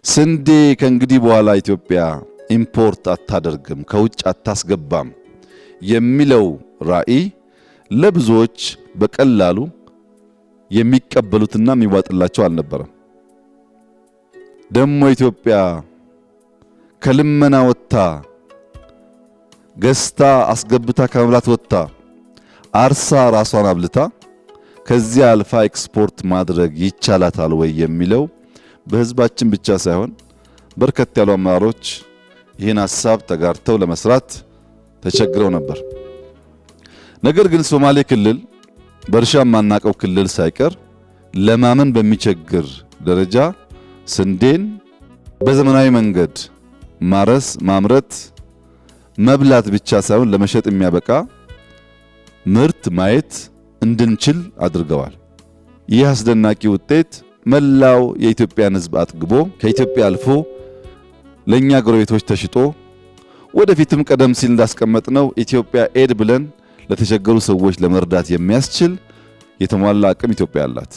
ስንዴ ከእንግዲህ በኋላ ኢትዮጵያ ኢምፖርት አታደርግም፣ ከውጭ አታስገባም የሚለው ራዕይ ለብዙዎች በቀላሉ የሚቀበሉትና የሚዋጥላቸው አልነበረም። ደሞ ኢትዮጵያ ከልመና ወጥታ ገዝታ አስገብታ ከመብላት ወጥታ አርሳ ራሷን አብልታ ከዚያ አልፋ ኤክስፖርት ማድረግ ይቻላታል ወይ የሚለው በህዝባችን ብቻ ሳይሆን በርከት ያሉ አመራሮች ይህን ሐሳብ ተጋርተው ለመስራት ተቸግረው ነበር። ነገር ግን ሶማሌ ክልል በእርሻ ማናቀው ክልል ሳይቀር ለማመን በሚቸግር ደረጃ ስንዴን በዘመናዊ መንገድ ማረስ፣ ማምረት፣ መብላት ብቻ ሳይሆን ለመሸጥ የሚያበቃ ምርት ማየት እንድንችል አድርገዋል። ይህ አስደናቂ ውጤት መላው የኢትዮጵያን ሕዝብ አጥግቦ ከኢትዮጵያ አልፎ ለኛ ጎረቤቶች ተሽጦ ወደፊትም ቀደም ሲል እንዳስቀመጥነው ኢትዮጵያ ኤድ ብለን ለተቸገሩ ሰዎች ለመርዳት የሚያስችል የተሟላ አቅም ኢትዮጵያ አላት።